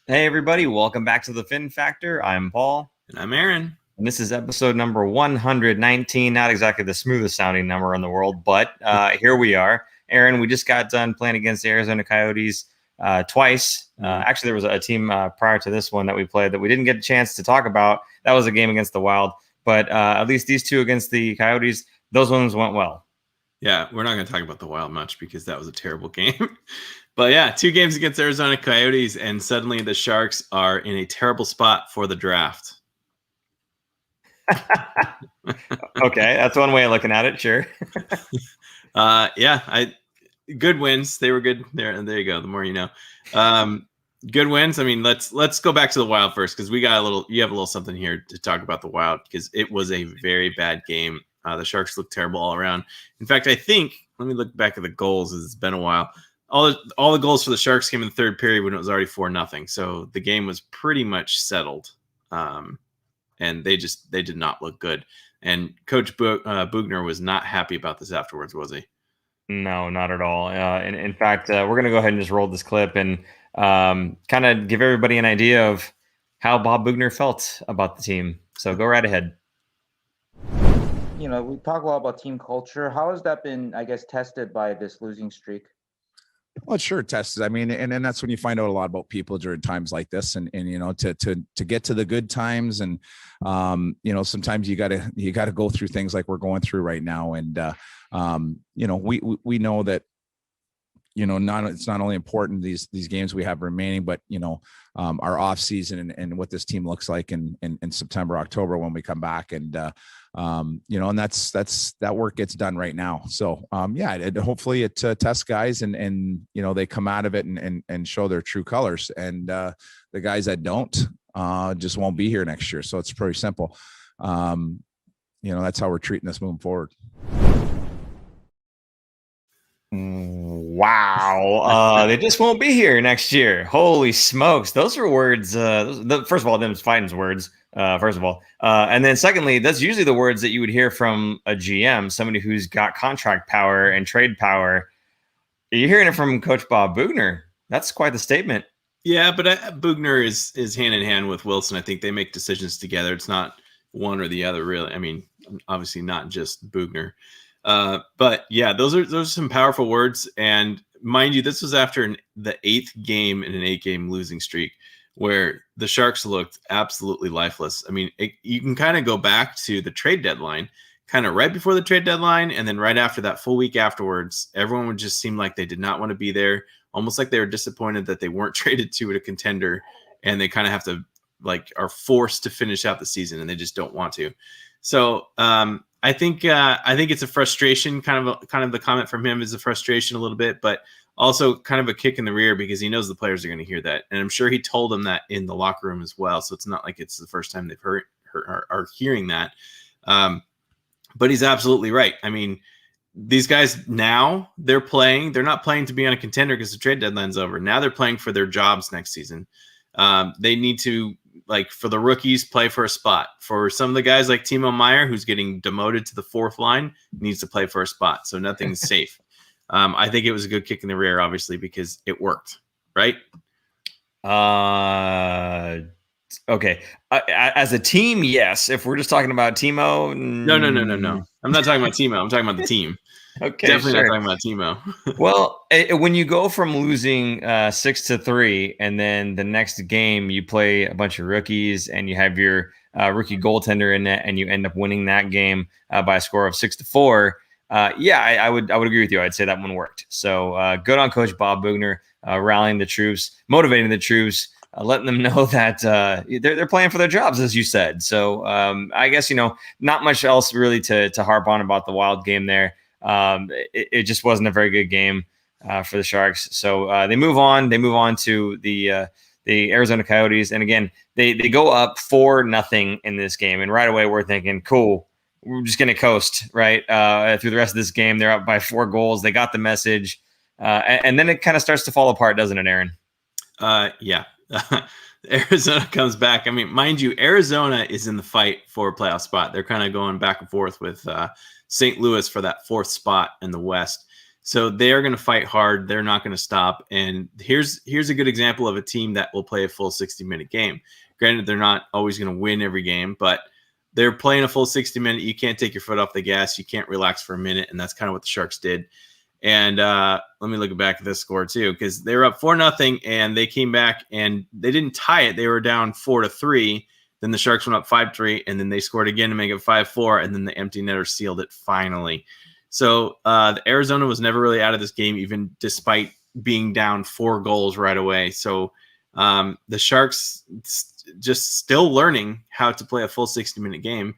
Hey, everybody, welcome back to the Fin Factor. I'm Paul. And I'm Aaron. And this is episode number 119. Not exactly the smoothest sounding number in the world, but here we are. Aaron, we just got done playing against the Arizona Coyotes twice. Actually, there was a team prior to this one that we played that we didn't get a chance to talk about. That was a game against the Wild. But at least these two against the Coyotes, those ones went well. Yeah, we're not going to talk about the Wild much because that was a terrible game. But yeah, 2 games against Arizona Coyotes, and suddenly the Sharks are in a terrible spot for the draft. Okay, that's one way of looking at it. Sure. Good wins. They were good. There you go. The more you know. Good wins. I mean, let's go back to the Wild first because you have a little something here to talk about the Wild because it was a very bad game. The Sharks looked terrible all around. In fact, I think let me look back at the goals. It's been a while. All the goals for the Sharks came in the third period when it was already 4-0. So the game was pretty much settled, and they did not look good. And Coach Bugner was not happy about this afterwards, was he? No, not at all. In fact, we're going to go ahead and just roll this clip and kind of give everybody an idea of how Bob Bugner felt about the team. So go right ahead. You know, we talk a lot about team culture. How has that been, I guess, tested by this losing streak? Well, sure, tested. I mean, and that's when you find out a lot about people during times like this, and you know, to get to the good times, and you know, sometimes you gotta go through things like we're going through right now, and you know, we know that, you know, it's not only important these games we have remaining, but you know, our off season and what this team looks like in September, October when we come back, and you know, and that's that work gets done right now. So hopefully it tests guys and you know, they come out of it and show their true colors, and the guys that don't just won't be here next year. So it's pretty simple. You know, that's how we're treating this moving forward. Wow. They just won't be here next year. Holy smokes. Those are words. First of all, them Fighting's words, first of all. And then secondly, that's usually the words that you would hear from a GM, somebody who's got contract power and trade power. You're hearing it from Coach Bob Bugner. That's quite the statement. Yeah, but Bugner is hand in hand with Wilson. I think they make decisions together. It's not one or the other, really. I mean, obviously not just Bugner. But yeah, those are some powerful words. And mind you, this was after the 8th game in an 8-game losing streak where the Sharks looked absolutely lifeless. I mean, you can kind of go back to the trade deadline, kind of right before the trade deadline. And then right after that full week afterwards, everyone would just seem like they did not want to be there, almost like they were disappointed that they weren't traded to a contender. And they kind of have to are forced to finish out the season and they just don't want to. So, I think it's a frustration, kind of the comment from him is a frustration a little bit, but also kind of a kick in the rear because he knows the players are going to hear that. And I'm sure he told them that in the locker room as well. So it's not like it's the first time they've are hearing that. But he's absolutely right. I mean, these guys now they're not playing to be on a contender because the trade deadline's over. Now they're playing for their jobs next season. They need to, for the rookies, play for a spot. For some of the guys like Timo Meier, who's getting demoted to the 4th line, needs to play for a spot. So nothing's safe. I think it was a good kick in the rear, obviously, because it worked, right? Okay. As a team, yes. If we're just talking about Timo, no. I'm not talking about Timo. I'm talking about the team. Okay, definitely sure. Not talking about Timo. Well, when you go from losing 6-3, and then the next game you play a bunch of rookies, and you have your rookie goaltender in net, and you end up winning that game by a score of 6-4. I would agree with you. I'd say that one worked. So good on Coach Bob Bugner rallying the troops, motivating the troops, letting them know that they're playing for their jobs, as you said. So I guess, you know, not much else really to harp on about the Wild game there. It just wasn't a very good game for the Sharks. So they move on. They move on to the Arizona Coyotes, and again they go up 4-0 in this game. And right away we're thinking, cool, we're just going to coast right through the rest of this game. They're up by 4 goals. They got the message, and then it kind of starts to fall apart, doesn't it, Aaron? Yeah. Arizona comes back. I mean, mind you, Arizona is in the fight for a playoff spot. They're kind of going back and forth with St. Louis for that 4th spot in the West. So they're going to fight hard. They're not going to stop. And here's a good example of a team that will play a full 60-minute game. Granted, they're not always going to win every game, but they're playing a full 60-minute. You can't take your foot off the gas. You can't relax for a minute, and that's kind of what the Sharks did. And let me look back at this score too, because they were up 4-0, and they came back and they didn't tie it. They were down 4-3. Then the Sharks went up 5-3, and then they scored again to make it 5-4, and then the empty netter sealed it finally. So the Arizona was never really out of this game, even despite being down 4 goals right away. So the Sharks just still learning how to play a full 60-minute game.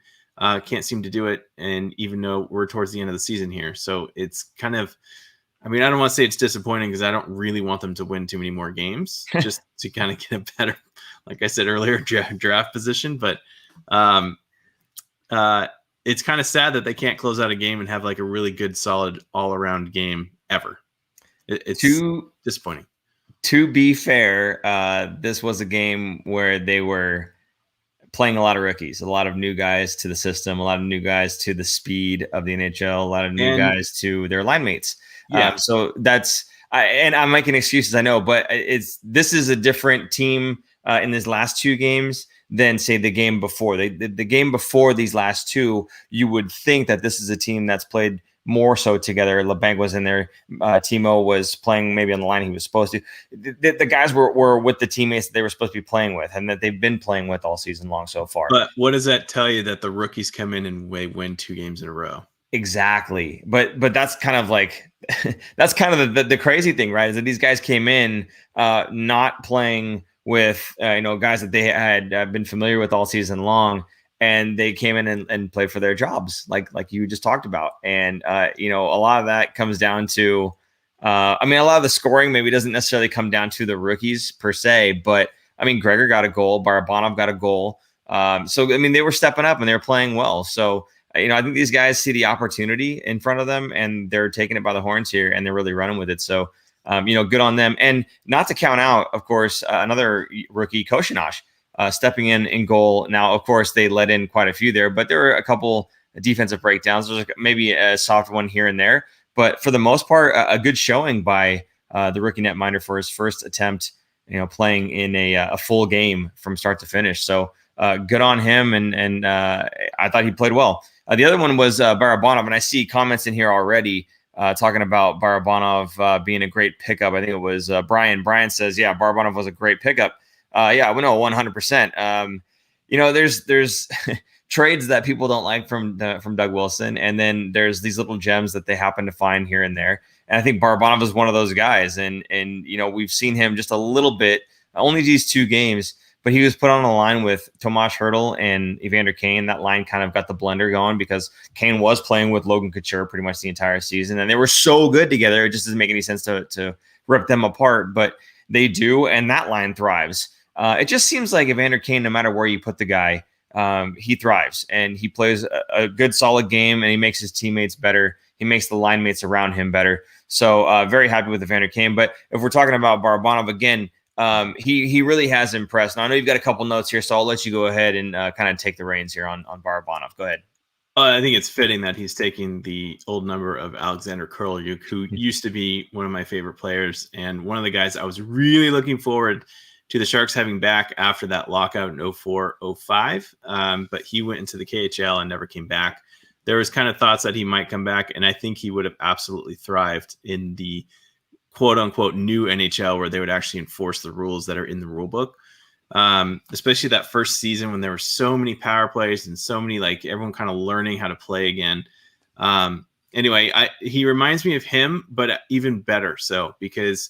Can't seem to do it, and even though we're towards the end of the season here. So it's kind of, I mean, I don't want to say it's disappointing because I don't really want them to win too many more games just to kind of get a better, like I said earlier, draft position. But it's kind of sad that they can't close out a game and have like a really good, solid all-around game ever. It's disappointing. To be fair, this was a game where they were playing a lot of rookies, a lot of new guys to the system, a lot of new guys to the speed of the NHL, a lot of new guys to their line mates. Yeah. So that's, and I'm making excuses, I know, but this is a different team in these last 2 games than say the game before. The game before these last 2, you would think that this is a team that's played more so together. LeBanc was in there. Timo was playing maybe on the line he was supposed to. The guys were with the teammates that they were supposed to be playing with and that they've been playing with all season long so far. But what does that tell you, that the rookies come in and they win 2 games in a row? Exactly. But that's kind of like, that's kind of the crazy thing, right? Is that these guys came in not playing with, guys that they had been familiar with all season long. And they came in and played for their jobs, like you just talked about. And, a lot of that comes down to, a lot of the scoring maybe doesn't necessarily come down to the rookies per se, but Gregor got a goal, Barabanov got a goal. They were stepping up and they were playing well. So, I think these guys see the opportunity in front of them and they're taking it by the horns here and they're really running with it. So, good on them. And not to count out, of course, another rookie, Koshinash. Stepping in goal. Now, of course, they let in quite a few there, but there were a couple defensive breakdowns. There's maybe a soft one here and there, but for the most part, a good showing by the rookie netminder for his first attempt, playing in a full game from start to finish. So good on him, and I thought he played well. The other one was Barabanov, and I see comments in here already talking about Barabanov being a great pickup. I think it was Brian. Brian says, yeah, Barabanov was a great pickup. Yeah, we know 100%. There's trades that people don't like from Doug Wilson, and then there's these little gems that they happen to find here and there. And I think Barabanov is one of those guys. And we've seen him just a little bit, only these 2 games, but he was put on a line with Tomas Hertl and Evander Kane. That line kind of got the blender going because Kane was playing with Logan Couture pretty much the entire season, and they were so good together. It just doesn't make any sense to rip them apart, but they do, and that line thrives. It just seems like Evander Kane, no matter where you put the guy, he thrives and he plays a good, solid game, and he makes his teammates better. He makes the line mates around him better. So very happy with Evander Kane. But if we're talking about Barabanov again, he really has impressed. Now, I know you've got a couple notes here, so I'll let you go ahead and kind of take the reins here on Barabanov. Go ahead. I think it's fitting that he's taking the old number of Alexander Kurlyuk, who used to be one of my favorite players and one of the guys I was really looking forward to the Sharks having back after that lockout in 04-05. But he went into the KHL and never came back. There was kind of thoughts that he might come back, and I think he would have absolutely thrived in the quote-unquote new NHL where they would actually enforce the rules that are in the rule book. Especially that first season when there were so many power plays and so many, like, everyone kind of learning how to play again. Anyway, he reminds me of him, but even better so, because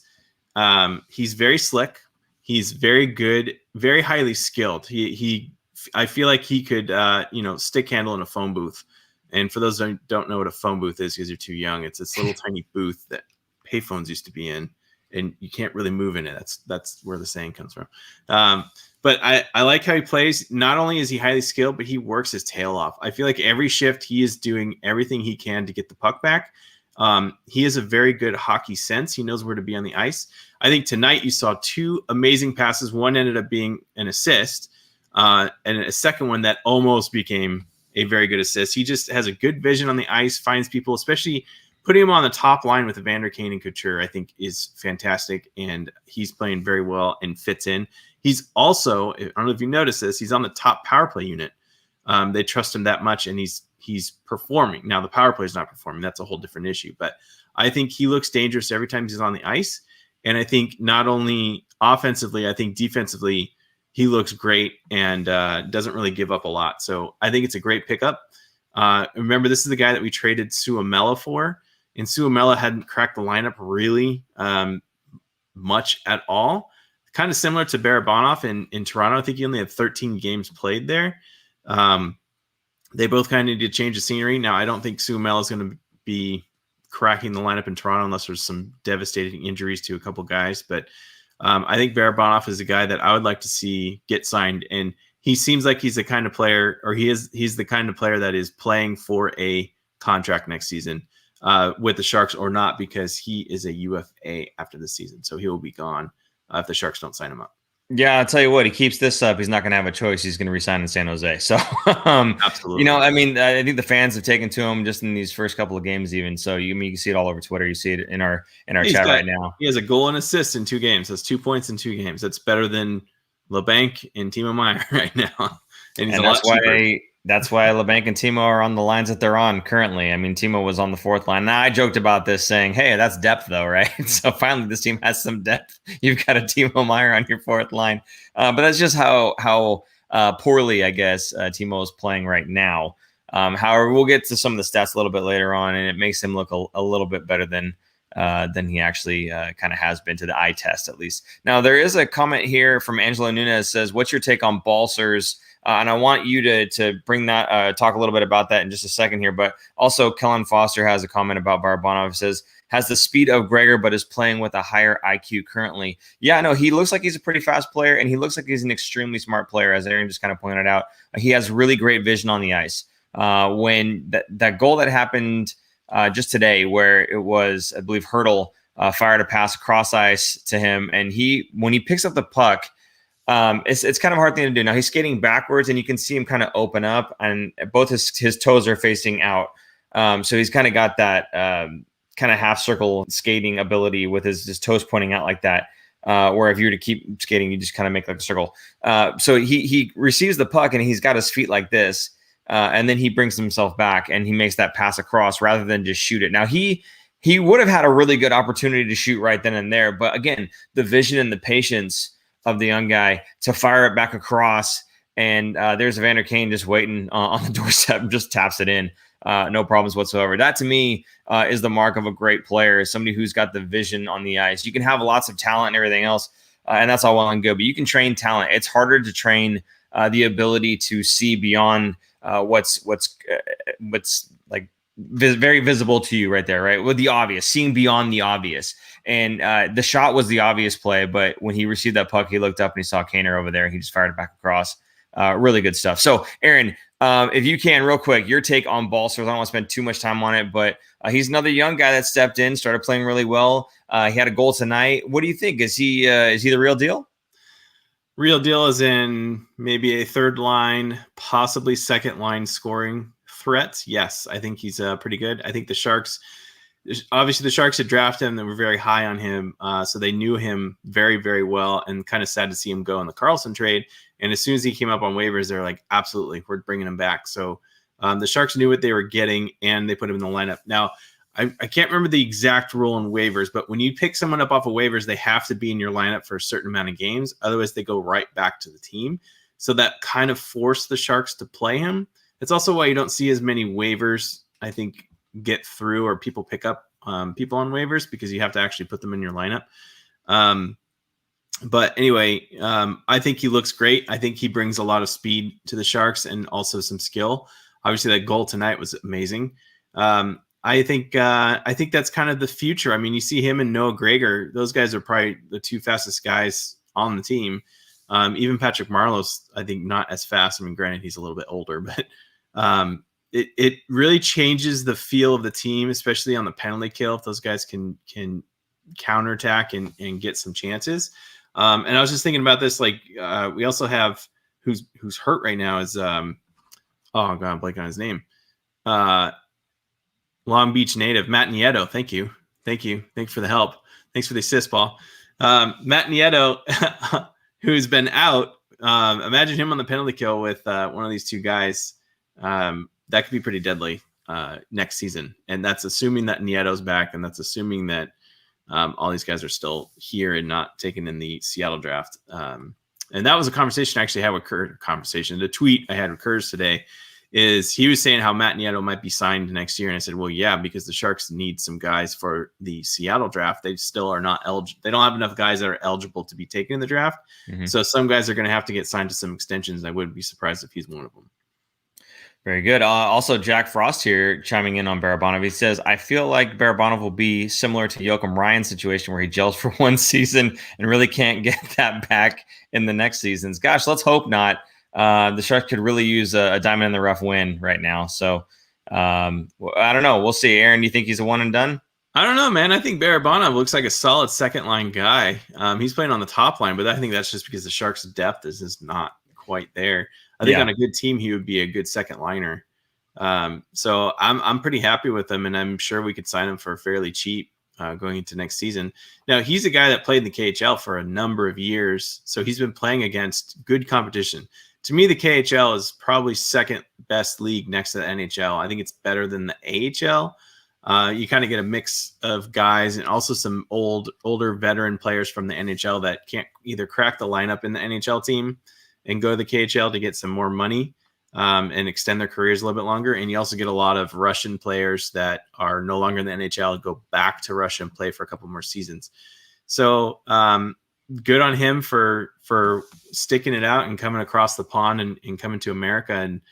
he's very slick. He's very good, very highly skilled. I feel like he could, stick handle in a phone booth. And for those who don't know what a phone booth is because you're too young, it's this little tiny booth that payphones used to be in, and you can't really move in it. That's where the saying comes from. But I like how he plays. Not only is he highly skilled, but he works his tail off. I feel like every shift he is doing everything he can to get the puck back. He has a very good hockey sense. He knows where to be on the ice. I think tonight you saw 2 amazing passes. One ended up being an assist, and a second one that almost became a very good assist. He just has a good vision on the ice, finds people, especially putting him on the top line with Evander Kane and Couture, I think is fantastic. And he's playing very well and fits in. He's also, I don't know if you noticed this, he's on the top power play unit. They trust him that much, and he's performing. Now the power play is not performing. That's a whole different issue. But I think he looks dangerous every time he's on the ice. And I think not only offensively, I think defensively, he looks great and doesn't really give up a lot. So I think it's a great pickup. Remember, this is the guy that we traded Suomela for, and Suomela hadn't cracked the lineup really much at all. Kind of similar to Barabanov in Toronto. I think he only had 13 games played there. They both kind of need to change the scenery. Now, I don't think Suomela is going to be cracking the lineup in Toronto unless there's some devastating injuries to a couple guys. But I think Barabanov is a guy that I would like to see get signed. And he seems like he's the kind of player, or he's the kind of player that is playing for a contract next season with the Sharks or not, because he is a UFA after the season. So he will be gone if the Sharks don't sign him up. Yeah, I'll tell you what, he keeps this up, he's not going to have a choice. He's going to resign in San Jose. So, Absolutely. You know, I mean, I think the fans have taken to him just in these first couple of games even. So you can see it all over Twitter. You see it in our chat right now. He has a goal and assist in 2 games. That's 2 points in 2 games. That's better than LeBanc and Timo Meier right now. And that's why LeBanc and Timo are on the lines that they're on currently. I mean, Timo was on the 4th line. Now, I joked about this saying, hey, that's depth though, right? So finally this team has some depth. You've got a Timo Meier on your 4th line. But that's just how poorly, I guess, Timo is playing right now. However, we'll get to some of the stats a little bit later on, and it makes him look a little bit better than he actually kind of has been to the eye test, at least. Now, there is a comment here from Angelo Nunez, says, what's your take on Balsers? And I want you to bring that, talk a little bit about that in just a second here. But also, Kellen Foster has a comment about Barabanov. Says, has the speed of Gregor, but is playing with a higher IQ currently. Yeah, no, he looks like he's a pretty fast player, and he looks like he's an extremely smart player, as Aaron just kind of pointed out. He has really great vision on the ice. When that goal that happened just today, where it was, I believe, Hurdle fired a pass across ice to him, and when he picks up the puck, it's kind of a hard thing to do. Now he's skating backwards, and you can see him kind of open up, and both his toes are facing out. So he's kind of got that kind of half circle skating ability with his toes pointing out like that. Where if you were to keep skating, you just kind of make like a circle. So he receives the puck, and he's got his feet like this, and then he brings himself back, and he makes that pass across rather than just shoot it. Now he would have had a really good opportunity to shoot right then and there, but again, the vision and the patience of the young guy to fire it back across, and there's Evander Kane just waiting on the doorstep and just taps it in. No problems whatsoever. That to me is the mark of a great player, somebody who's got the vision on the ice. You can have lots of talent and everything else, and that's all well and good, but you can train talent. It's harder to train the ability to see beyond what's like very visible to you right there, right? With the obvious, seeing beyond the obvious. And the shot was the obvious play, but when he received that puck, he looked up and he saw Kaner over there, and he just fired it back across. Really good stuff. So, Aaron, if you can, real quick, your take on Balsers. I don't want to spend too much time on it, but he's another young guy that stepped in, started playing really well. He had a goal tonight. What do you think? Is he the real deal? Real deal is in maybe a 3rd line, possibly 2nd line scoring threat. Yes, I think he's pretty good. I think the Sharks had drafted him. They were very high on him. So they knew him very, very well, and kind of sad to see him go in the Karlsson trade. And as soon as he came up on waivers, they're like, absolutely, we're bringing him back. So the Sharks knew what they were getting, and they put him in the lineup. Now, I can't remember the exact rule on waivers, but when you pick someone up off of waivers, they have to be in your lineup for a certain amount of games. Otherwise, they go right back to the team. So that kind of forced the Sharks to play him. It's also why you don't see as many waivers, I think, get through, or people pick up people on waivers, because you have to actually put them in your lineup. But anyway, I think he looks great. I think he brings a lot of speed to the Sharks, and also some skill. Obviously, that goal tonight was amazing. I think that's kind of the future. I mean, you see him and Noah Gregor; those guys are probably the 2 fastest guys on the team. Even Patrick Marleau's, I think, not as fast. I mean, granted, he's a little bit older, but it really changes the feel of the team, especially on the penalty kill, if those guys can counterattack and get some chances. And I was just thinking about this, like we also have who's hurt right now is oh god, I'm blanking on his name. Long Beach native, Matt Nieto. Thank you. Thanks for the help. Thanks for the assist, Paul. Matt Nieto, who's been out. Imagine him on the penalty kill with one of these two guys. That could be pretty deadly next season. And that's assuming that Nieto's back, and that's assuming that all these guys are still here and not taken in the Seattle draft. And that was a conversation I actually had with Curtis. The tweet I had with Curtis today is he was saying how Matt Nieto might be signed next year. And I said, well, yeah, because the Sharks need some guys for the Seattle draft. They still are not eligible. They don't have enough guys that are eligible to be taken in the draft. Mm-hmm. So some guys are going to have to get signed to some extensions. I wouldn't be surprised if he's one of them. Very good. Also, Jack Frost here chiming in on Barabanov. He says, I feel like Barabanov will be similar to Joachim Ryan's situation where he gels for one season and really can't get that back in the next seasons. Gosh, let's hope not. The Sharks could really use a diamond in the rough win right now. So I don't know. We'll see. Aaron, do you think he's a one and done? I don't know, man. I think Barabanov looks like a solid second line guy. He's playing on the top line, but I think that's just because the Sharks' depth is just not quite there. I think on a good team, he would be a good second liner. So I'm pretty happy with him, and I'm sure we could sign him for fairly cheap going into next season. Now, he's a guy that played in the KHL for a number of years, so he's been playing against good competition. To me, the KHL is probably second best league next to the NHL. I think it's better than the AHL. You kind of get a mix of guys and also some older veteran players from the NHL that can't either crack the lineup in the NHL team and go to the KHL to get some more money and extend their careers a little bit longer. And you also get a lot of Russian players that are no longer in the NHL, go back to Russia and play for a couple more seasons. So good on him for sticking it out and coming across the pond and coming to America and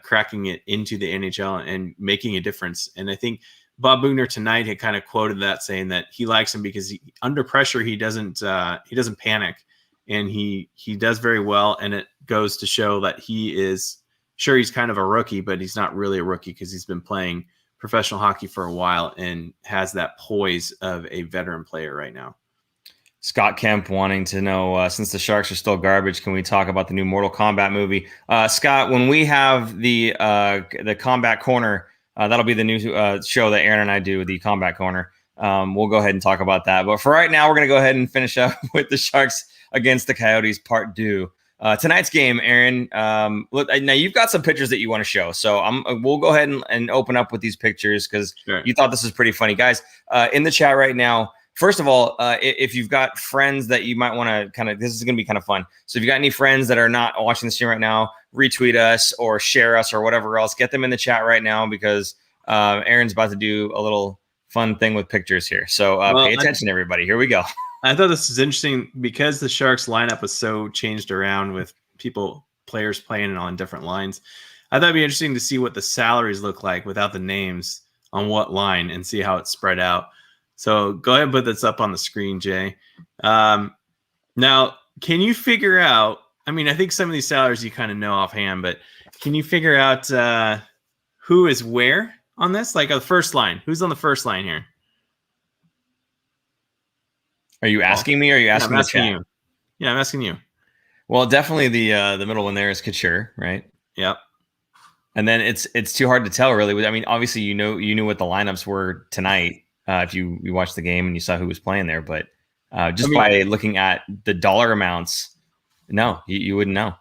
cracking it into the NHL and making a difference. And I think Bob Bugner tonight had kind of quoted that, saying that he likes him because under pressure, he doesn't panic. And he does very well, and it goes to show that he's kind of a rookie, but he's not really a rookie because he's been playing professional hockey for a while and has that poise of a veteran player right now. Scott Kemp wanting to know, since the Sharks are still garbage, can we talk about the new Mortal Kombat movie? Scott, when we have the Combat Corner, that'll be the new show that Aaron and I do, the Combat Corner. We'll go ahead and talk about that. But for right now, we're going to go ahead and finish up with the Sharks against the Coyotes part 2. Tonight's game, Aaron, look, now you've got some pictures that you want to show. So we'll go ahead and open up with these pictures because you thought this was pretty funny. Guys, in the chat right now, first of all, if you've got friends that you might want to this is going to be kind of fun. So if you got any friends that are not watching the stream right now, retweet us or share us or whatever else, get them in the chat right now because Aaron's about to do a little fun thing with pictures here. So pay attention, everybody. Here we go. I thought this was interesting because the Sharks lineup was so changed around with players playing on different lines. I thought it'd be interesting to see what the salaries look like without the names on what line and see how it's spread out. So go ahead and put this up on the screen, Jay. Now, can you figure out, I think some of these salaries you kind of know offhand, but can you figure out who is where on this? Like the first line. Who's on the first line here? Are you asking me or are you asking the chat? You. Yeah, I'm asking you. Well, definitely the middle one there is Couture, right? Yep. And then it's too hard to tell, really. Obviously, you knew what the lineups were tonight if you watched the game and you saw who was playing there. But by looking at the dollar amounts, no, you wouldn't know.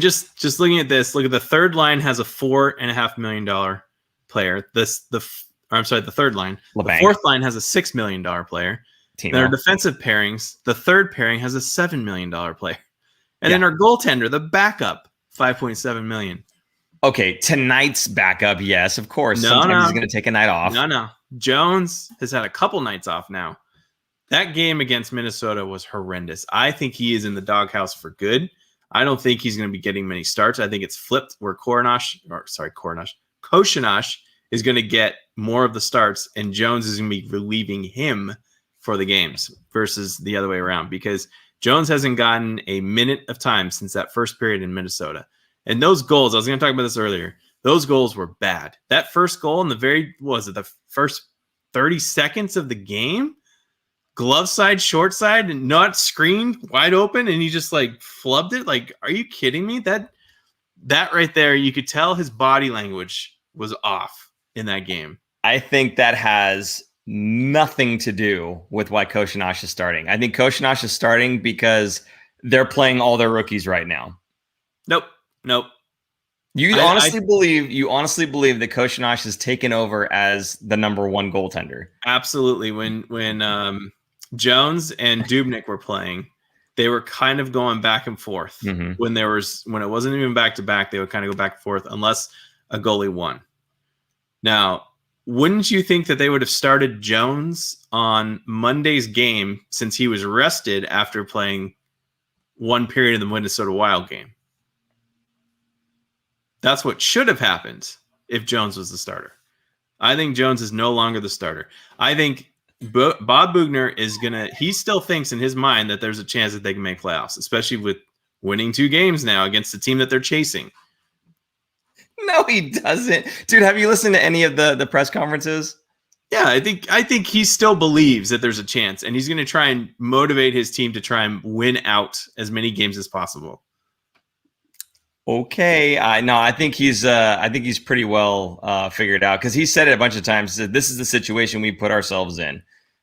Just looking at this, look at the third line has a $4.5 million player. The third line. The fourth line has a $6 million player. Then our defensive pairings, the third pairing has a $7 million player. And then our goaltender, the backup, $5.7 million. Okay, tonight's backup, yes, of course. Sometimes he's going to take a night off. No. Jones has had a couple nights off now. That game against Minnesota was horrendous. I think he is in the doghouse for good. I don't think he's going to be getting many starts. I think it's flipped where Koshinash is going to get more of the starts, and Jones is going to be relieving him for the games versus the other way around because Jones hasn't gotten a minute of time since that first period in Minnesota. And those goals, I was going to talk about this earlier, those goals were bad. That first goal in the first 30 seconds of the game, glove side, short side, and not screened, wide open, and he just flubbed it. Like, are you kidding me? That right there, you could tell his body language was off in that game. I think that has nothing to do with why Koshinash is starting. I think Koshinash is starting because they're playing all their rookies right now. Nope. You honestly believe that Koshinash has taken over as the number one goaltender? Absolutely. When Jones and Dubnyk were playing, they were kind of going back and forth. Mm-hmm. When it wasn't even back to back, they would kind of go back and forth unless a goalie won. Now, wouldn't you think that they would have started Jones on Monday's game since he was rested after playing one period in the Minnesota Wild game? That's what should have happened if Jones was the starter. I think Jones is no longer the starter. I think Bob Boughner he still thinks in his mind that there's a chance that they can make playoffs, especially with winning 2 games now against the team that they're chasing. No, he doesn't. Dude, have you listened to any of the press conferences? Yeah, I think he still believes that there's a chance, and he's going to try and motivate his team to try and win out as many games as possible. Okay, I think he's pretty well figured out, because he said it a bunch of times. That this is the situation we put ourselves in,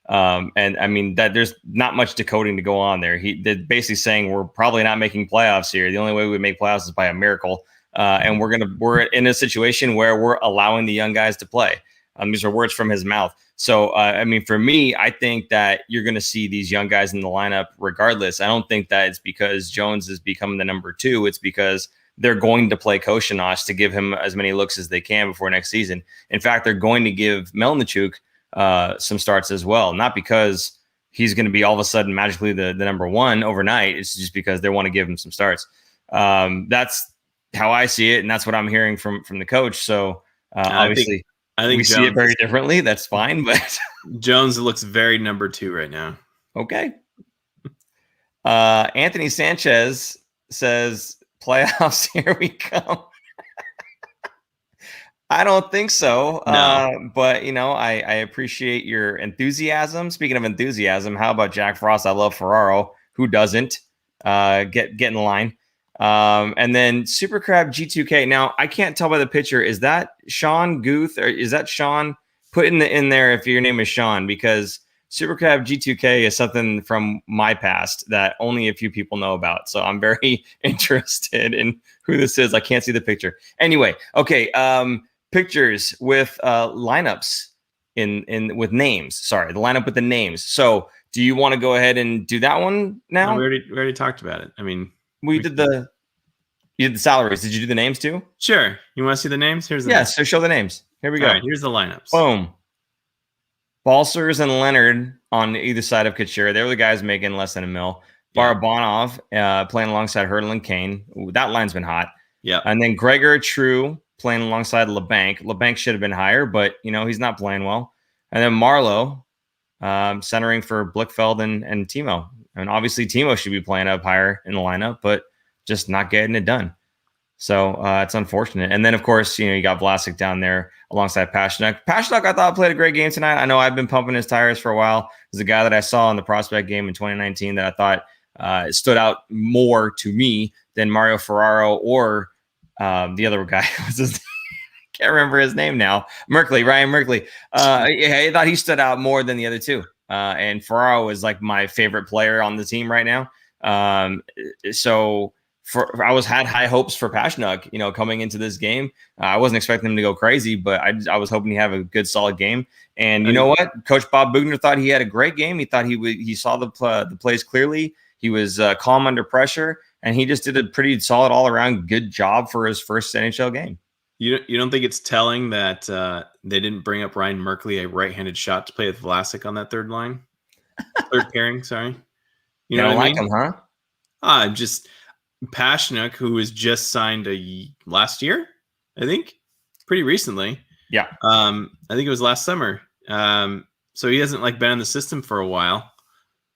and I mean that there's not much decoding to go on there. They're basically saying we're probably not making playoffs here. The only way we make playoffs is by a miracle, and we're in a situation where we're allowing the young guys to play. These are words from his mouth. So, I mean, for me, I think that you're going to see these young guys in the lineup regardless. I don't think that it's because Jones is becoming the number 2. It's because they're going to play Koshinash to give him as many looks as they can before next season. In fact, they're going to give Melnichuk some starts as well. Not because he's going to be all of a sudden magically the number 1 overnight. It's just because they want to give him some starts. That's how I see it, and that's what I'm hearing from the coach. So obviously, I think we see it very differently. That's fine, but Jones looks very number 2 right now. Okay. Anthony Sanchez says, playoffs, here we come. I don't think so. No. But, I appreciate your enthusiasm. Speaking of enthusiasm, how about Jack Frost? I love Ferraro. Who doesn't? Get in line. And then Super Crab G2K. Now, I can't tell by the picture. Is that Sean Guth, or is that Sean? Put in there if your name is Sean, because Super Crab G2K is something from my past that only a few people know about. So I'm very interested in who this is. I can't see the picture. Anyway, okay. Pictures with lineups with names. Sorry, the lineup with the names. So do you want to go ahead and do that one now? No, we already talked about it. I mean, you did the salaries. Did you do the names too? Sure. You want to see the names? Here's the names. So show the names. Here we go. All right, here's the lineups. Boom. Balsers and Leonard on either side of Couture. They were the guys making less than $1 million. Yeah. Barabanov playing alongside Hurdle and Kane. Ooh, that line's been hot. Yeah. And then Gregor True playing alongside LeBanc. LeBanc should have been higher, but he's not playing well. And then Marlowe centering for Blickfeld and Timo. And obviously Timo should be playing up higher in the lineup, but just not getting it done. So it's unfortunate. And then, of course, you got Vlasic down there alongside Pasternak. Pasternak, I thought, played a great game tonight. I know I've been pumping his tires for a while. He's a guy that I saw in the prospect game in 2019 that I thought stood out more to me than Mario Ferraro or the other guy. Can't remember his name now. Ryan Merkley. I thought he stood out more than the other two. And Ferraro is like my favorite player on the team right now. So I had high hopes for Pasternak, coming into this game. I wasn't expecting him to go crazy, but I was hoping he'd have a good, solid game. And you know what? Coach Bob Boughner thought he had a great game. He thought he saw the plays clearly. He was calm under pressure, and he just did a pretty solid all-around good job for his first NHL game. You don't think it's telling that they didn't bring up Ryan Merkley, a right-handed shot, to play with Vlasic on that third pairing? Sorry, you know what I mean? Him, huh? Just Pasternak, who was just signed last year, I think, pretty recently. Yeah, I think it was last summer. So he hasn't been in the system for a while.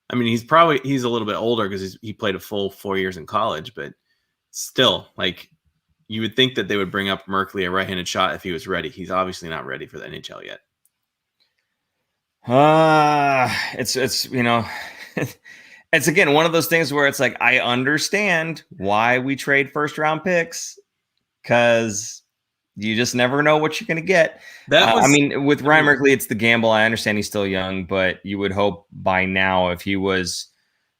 I mean, he's a little bit older because he played a full 4 years in college, but still, you would think that they would bring up Merkley, a right-handed shot, if he was ready. He's obviously not ready for the NHL yet. It's it's again one of those things where it's I understand why we trade first-round picks, because You just never know what you're going to get. That was, I mean, with Ryan Merkley, it's the gamble. I understand he's still young, but you would hope by now, if he was,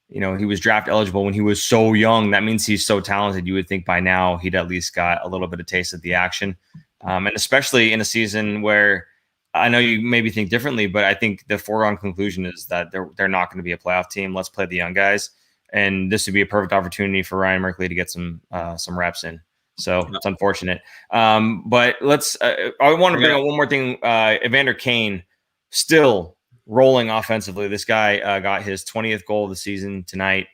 he was draft eligible when he was so young, that means he's so talented. You would think by now he'd at least got a little bit of taste of the action. And especially in a season where I know you maybe think differently, but I think the foregone conclusion is that they're not going to be a playoff team. Let's play the young guys. And this would be a perfect opportunity for Ryan Merkley to get some reps in. So it's unfortunate. But let's I want to bring up one more thing. Evander Kane still rolling offensively. This guy got his 20th goal of the season tonight.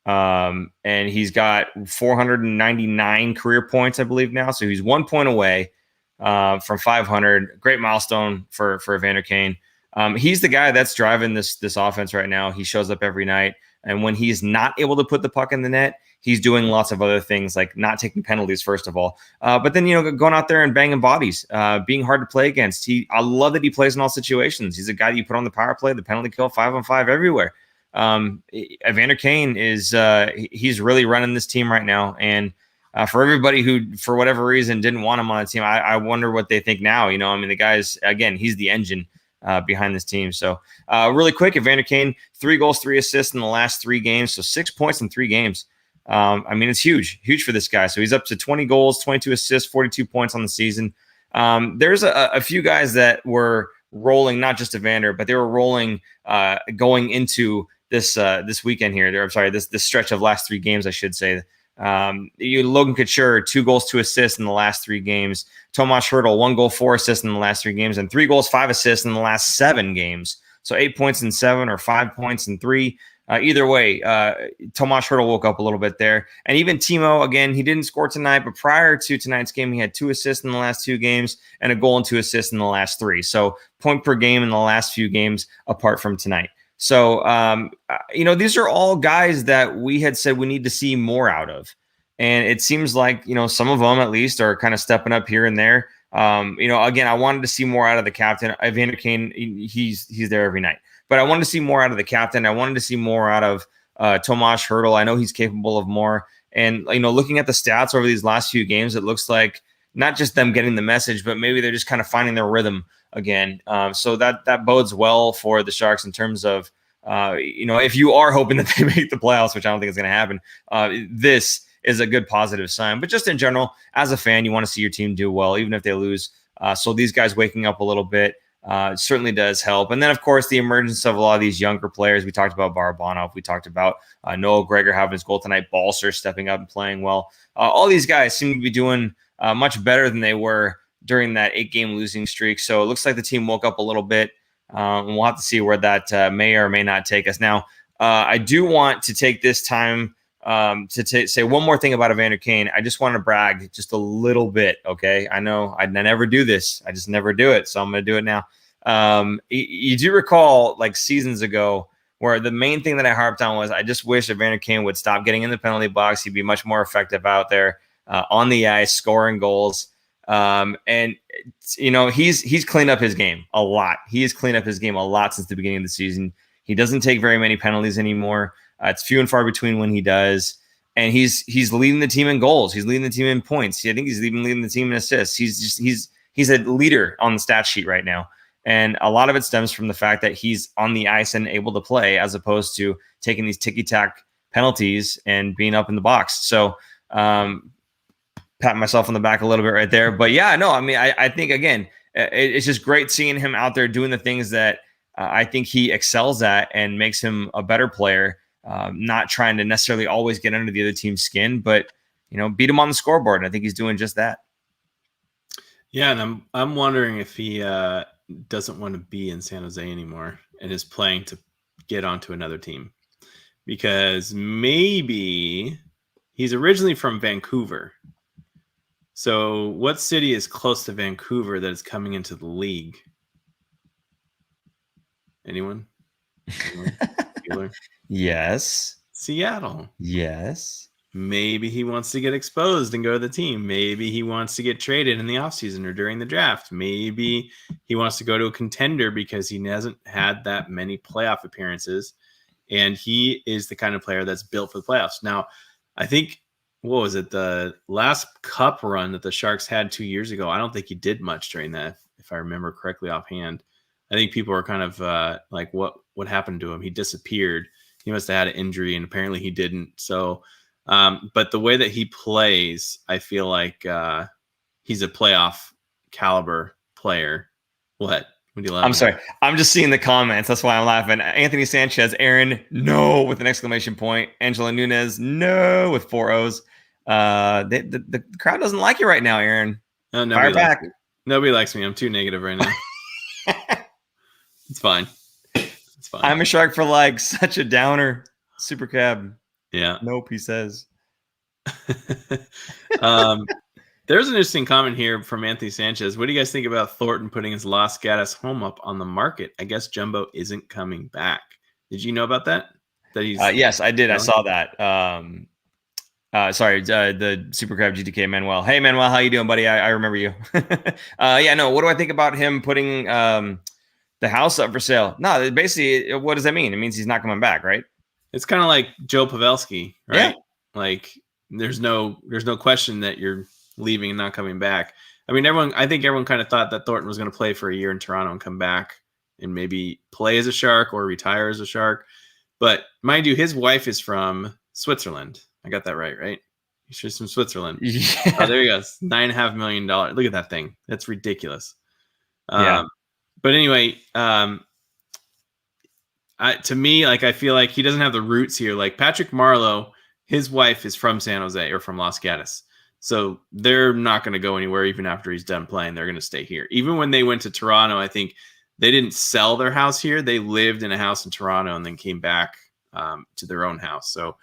And he's got 499 career points, I believe now. So he's 1 point away from 500. Great milestone for Evander Kane. He's the guy that's driving this offense right now. He shows up every night. And when he's not able to put the puck in the net, he's doing lots of other things, like not taking penalties, first of all. But then, going out there and banging bodies, being hard to play against. I love that he plays in all situations. He's a guy that you put on the power play, the penalty kill, 5-on-5 everywhere. Evander Kane is he's really running this team right now. And for everybody who, for whatever reason, didn't want him on the team, I wonder what they think now. The guy's, again, he's the engine behind this team. So really quick, Evander Kane, 3 goals, 3 assists in the last 3 games. So 6 points in 3 games. It's huge for this guy. So he's up to 20 goals, 22 assists, 42 points on the season. There's a few guys that were rolling, not just Evander, but they were rolling going into this weekend here. This stretch of last 3 games, I should say. Logan Couture, 2 goals, 2 assists in the last 3 games. Tomas Hertl, 1 goal, 4 assists in the last 3 games, and 3 goals, 5 assists in the last 7 games. So 8 points in 7 or 5 points in 3. Either way, Tomas Hertl woke up a little bit there. And even Timo, again, he didn't score tonight, but prior to tonight's game, he had 2 assists in the last 2 games and a goal and 2 assists in the last 3. So point per game in the last few games apart from tonight. So, these are all guys that we had said we need to see more out of. And it seems like, some of them at least are kind of stepping up here and there. Again, I wanted to see more out of the captain. Evander Kane, he's there every night. But I wanted to see more out of the captain. I wanted to see more out of Tomas Hertl. I know he's capable of more. And, looking at the stats over these last few games, it looks like not just them getting the message, but maybe they're just kind of finding their rhythm again. So that bodes well for the Sharks in terms of, if you are hoping that they make the playoffs, which I don't think is going to happen, this is a good positive sign. But just in general, as a fan, you want to see your team do well, even if they lose. So these guys waking up a little bit certainly does help. And then, of course, the emergence of a lot of these younger players. We talked about Barabanov. We talked about Noah Gregor having his goal tonight, Balser stepping up and playing well. All these guys seem to be doing much better than they were during that 8-game losing streak. So it looks like the team woke up a little bit. And we'll have to see where that may or may not take us. Now, I do want to take this time to say one more thing about Evander Kane. I just want to brag just a little bit, okay? I know I never do this. I just never do it, so I'm going to do it now. You do recall, like, seasons ago, where the main thing that I harped on was I just wish Evander Kane would stop getting in the penalty box. He'd be much more effective out there on the ice, scoring goals. And he's cleaned up his game a lot. He has cleaned up his game a lot since the beginning of the season. He doesn't take very many penalties anymore. It's few and far between when he does. And he's leading the team in goals. He's leading the team in points. I think he's even leading the team in assists. He's a leader on the stat sheet right now. And a lot of it stems from the fact that he's on the ice and able to play, as opposed to taking these ticky-tack penalties and being up in the box. So, pat myself on the back a little bit right there. But yeah, no, I think, again, it's just great seeing him out there doing the things that I think he excels at and makes him a better player. Not trying to necessarily always get under the other team's skin, but, beat him on the scoreboard. And I think he's doing just that. Yeah. And I'm wondering if he doesn't want to be in San Jose anymore and is playing to get onto another team, because maybe he's originally from Vancouver. So what city is close to Vancouver that is coming into the league? Anyone? Yes. Seattle. Yes. Maybe he wants to get exposed and go to the team. Maybe he wants to get traded in the offseason or during the draft. Maybe he wants to go to a contender because he hasn't had that many playoff appearances. And he is the kind of player that's built for the playoffs. Now, I think what was it? The last cup run that the Sharks had 2 years ago. I don't think he did much during that, if I remember correctly offhand. I think people are kind of like, what happened to him? He disappeared. He must have had an injury, and apparently he didn't. So, but the way that he plays, I feel like he's a playoff caliber player. What do you love? I'm sorry. I'm just seeing the comments. That's why I'm laughing. Anthony Sanchez, Aaron, no, with an exclamation point. Angela Nunez, no, with 4 O's. The crowd doesn't like you right now, Aaron. No, Fire back. Nobody likes me. I'm too negative right now. It's fine. It's fine. I'm a Shark for like such a downer. Super cab. Yeah. Nope, he says. There's an interesting comment here from Anthony Sanchez. What do you guys think about Thornton putting his Los Gatos home up on the market? I guess Jumbo isn't coming back. Did you know about that? That he's yes, I did. I saw that. Sorry, the Super Crab GTK Manuel. Hey, Manuel, how you doing, buddy? I remember you. Yeah, no. What do I think about him putting the house up for sale? No, basically, what does that mean? It means he's not coming back, right? It's kind of like Joe Pavelski, right? Yeah. Like there's no question that you're leaving and not coming back. I mean, I think everyone kind of thought that Thornton was going to play for a year in Toronto and come back and maybe play as a Shark or retire as a Shark. But mind you, his wife is from Switzerland. I got that right? She's from Switzerland. Yeah. Oh, there you go. $9.5 million. Look at that thing. That's ridiculous. Yeah. But anyway, to me, like, I feel like he doesn't have the roots here. Like Patrick Marleau, his wife is from San Jose or from Los Gatos. So they're not going to go anywhere even after he's done playing. They're going to stay here. Even when they went to Toronto, I think they didn't sell their house here. They lived in a house in Toronto and then came back to their own house. So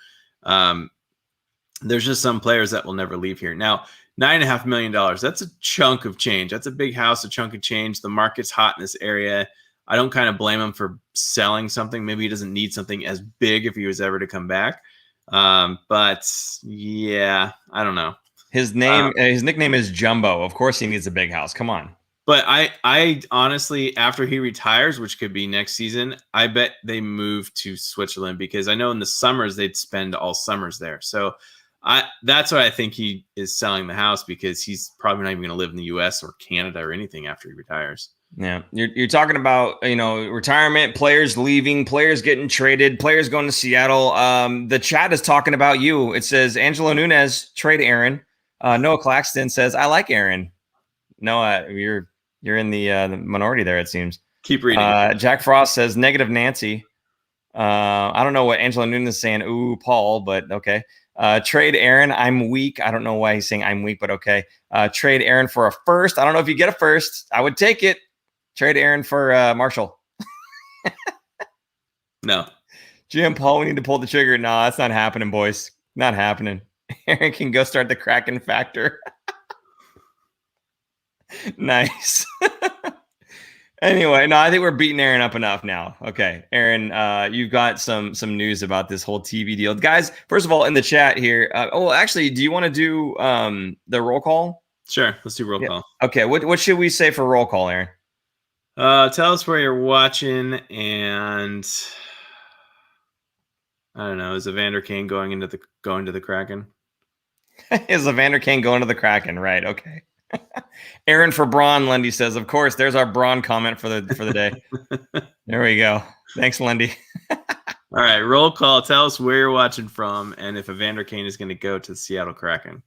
there's just some players that will never leave here. Now, $9.5 million, that's a chunk of change. That's a big house, a chunk of change. The market's hot in this area. I don't kind of blame him for selling something. Maybe he doesn't need something as big if he was ever to come back. But yeah, I don't know. His nickname is Jumbo. Of course he needs a big house. Come on. But I honestly, after he retires, which could be next season, I bet they move to Switzerland because I know in the summers they'd spend all summers there. So that's why I think he is selling the house, because he's probably not even going to live in the US or Canada or anything after he retires. Yeah. You're talking about, retirement, players leaving, players getting traded, players going to Seattle. The chat is talking about you. It says Angelo Nunez, trade Aaron. Noah Claxton says, I like Aaron. Noah, you're in the minority there, it seems. Keep reading. Jack Frost says negative Nancy. I don't know what Angelo Nunez is saying. Ooh, Paul, but okay. Trade Aaron. I'm weak. I don't know why he's saying I'm weak, but okay. Trade Aaron for a first. I don't know if you get a first. I would take it. Trade Aaron for Marshall. No. Jim Paul, we need to pull the trigger. No, that's not happening, boys. Not happening. Aaron can go start the Kraken factor. Nice. Anyway, no, I think we're beating Aaron up enough now. Okay, Aaron, you've got some news about this whole TV deal. Guys, first of all, in the chat here, actually, do you want to do the roll call? Sure, let's do roll call. Okay, what should we say for roll call, Aaron? Tell us where you're watching, and I don't know, is Evander Kane going to the Kraken? Is Evander Kane going to the Kraken? Right, okay. Aaron for Braun, Lundy says, of course, there's our Braun comment for the day. There we go. Thanks, Lundy. All right, roll call. Tell us where you're watching from and if Evander Kane is going to go to the Seattle Kraken.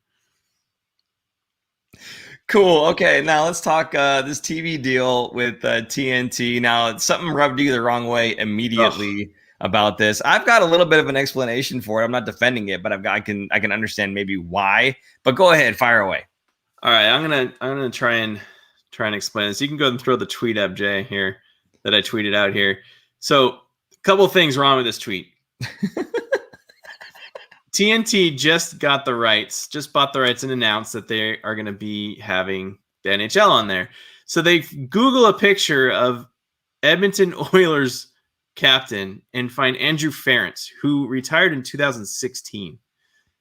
Cool. Okay, now let's talk this TV deal with TNT. Now, something rubbed you the wrong way immediately about this. I've got a little bit of an explanation for it. I'm not defending it, but I can understand maybe why. But go ahead, fire away. All right, I'm gonna try and explain this. You can go and throw the tweet up, Jay, here that I tweeted out here. So, a couple of things wrong with this tweet. TNT just bought the rights and announced that they are going to be having the NHL on there. So they Google a picture of Edmonton Oilers captain and find Andrew Ference, who retired in 2016.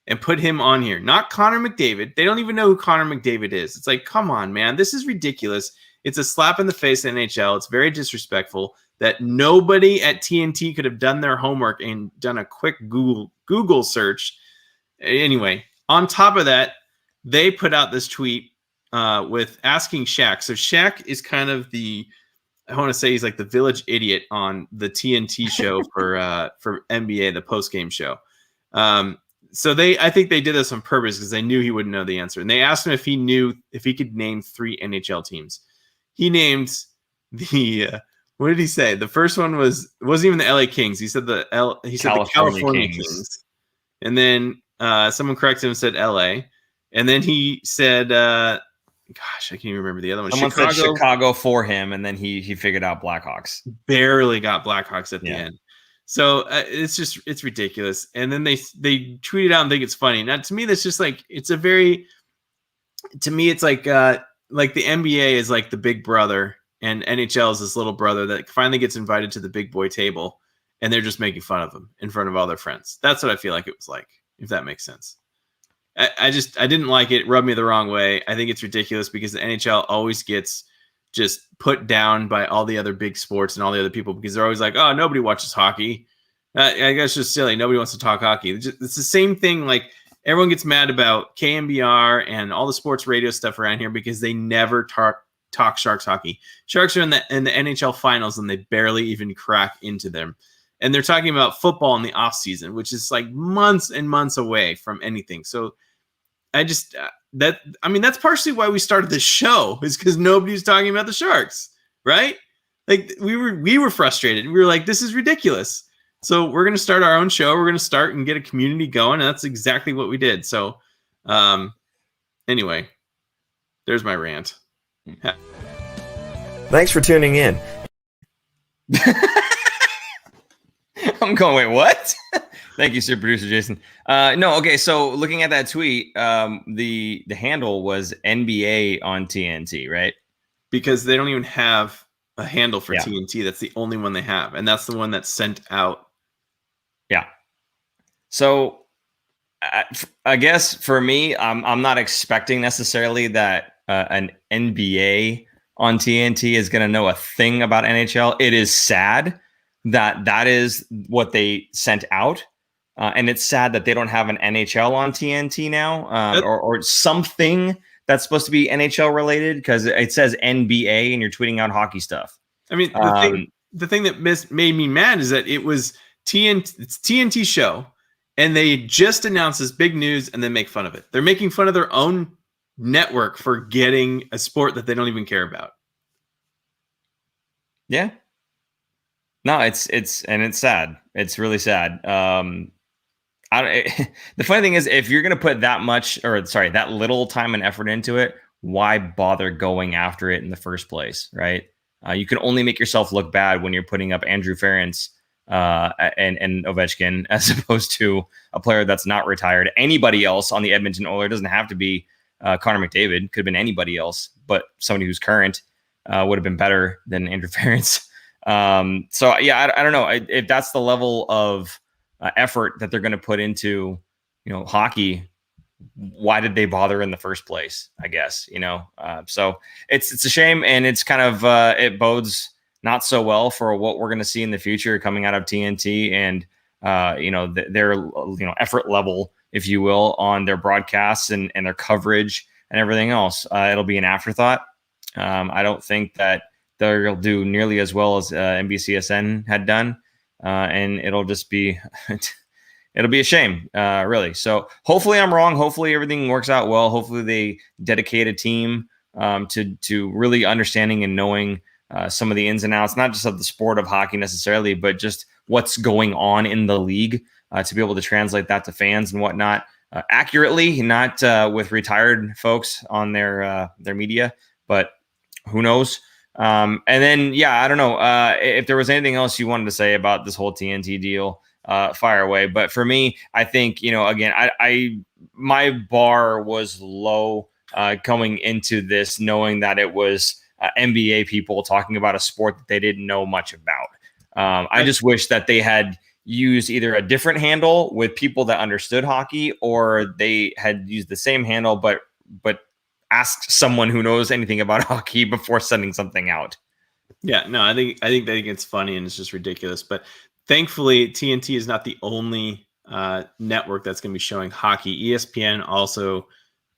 And put him on here. Not Connor McDavid. They don't even know who Connor McDavid is. It's like, come on, man. This is ridiculous. It's a slap in the face of NHL. It's very disrespectful that nobody at TNT could have done their homework and done a quick Google search. Anyway, on top of that, they put out this tweet with asking Shaq. So Shaq is kind of I want to say he's like the village idiot on the TNT show for NBA, the post game show. So I think they did this on purpose because they knew he wouldn't know the answer. And they asked him if he could name 3 NHL teams. He named what did he say? The first one wasn't even the LA Kings. He said the California Kings. And then someone corrected him and said LA. And then he said, gosh, I can't even remember the other one. Someone said Chicago for him, and then he figured out Blackhawks. Barely got Blackhawks at the end. So it's ridiculous. And then they tweet it out and think it's funny. Now, to me, that's just like, it's like the NBA is like the big brother and NHL is this little brother that finally gets invited to the big boy table and they're just making fun of him in front of all their friends. That's what I feel like it was like, if that makes sense. I didn't like it. It rubbed me the wrong way. I think it's ridiculous because the NHL always gets just put down by all the other big sports and all the other people because they're always like, oh, nobody watches hockey. I guess it's just silly. Nobody wants to talk hockey. It's the same thing. Like everyone gets mad about KMBR and all the sports radio stuff around here because they never talk Sharks hockey. Sharks are in the NHL finals and they barely even crack into them. And they're talking about football in the off season, which is like months and months away from anything. So I just that's partially why we started this show, is because nobody's talking about the Sharks, right? Like we were frustrated. We were like, this is ridiculous. So we're going to start our own show. We're going to start and get a community going. And that's exactly what we did. So anyway, there's my rant. Thanks for tuning in. I'm going, wait, what? Thank you, sir, producer Jason. No, okay. So looking at that tweet, the handle was NBA on TNT, right? Because they don't even have a handle for TNT. That's the only one they have, and that's the one that's sent out. Yeah. So I guess for me, I'm not expecting necessarily that an NBA on TNT is going to know a thing about NHL. It is sad that is what they sent out. And it's sad that they don't have an NHL on TNT now, or something that's supposed to be NHL related, because it says NBA and you're tweeting out hockey stuff. I mean, the thing that made me mad is that it was it's TNT show, and they just announced this big news and then make fun of it. They're making fun of their own network for getting a sport that they don't even care about. Yeah. No, it's sad. It's really sad. The funny thing is, if you're going to put that little time and effort into it, why bother going after it in the first place, right? You can only make yourself look bad when you're putting up Andrew Ference and Ovechkin, as opposed to a player that's not retired. Anybody else on the Edmonton Oilers, doesn't have to be Connor McDavid, could have been anybody else, but somebody who's current would have been better than Andrew Ference. So yeah, I don't know if that's the level of effort that they're going to put into, hockey. Why did they bother in the first place? I guess, so it's a shame, and it's kind of, it bodes not so well for what we're going to see in the future coming out of TNT and, their effort level, if you will, on their broadcasts and their coverage and everything else. It'll be an afterthought. I don't think that they'll do nearly as well as NBCSN had done. And it'll just be, it'll be a shame, really. So hopefully I'm wrong. Hopefully everything works out well. Hopefully they dedicate a team to really understanding and knowing some of the ins and outs, not just of the sport of hockey necessarily, but just what's going on in the league, to be able to translate that to fans and whatnot accurately, not with retired folks on their media, but who knows? And then, I don't know if there was anything else you wanted to say about this whole TNT deal, fire away. But for me, I think, again, my bar was low coming into this, knowing that it was NBA people talking about a sport that they didn't know much about. I just wish that they had used either a different handle with people that understood hockey, or they had used the same handle, but ask someone who knows anything about hockey before sending something out. Yeah, no, I think it's funny and it's just ridiculous. But thankfully, TNT is not the only network that's going to be showing hockey. ESPN also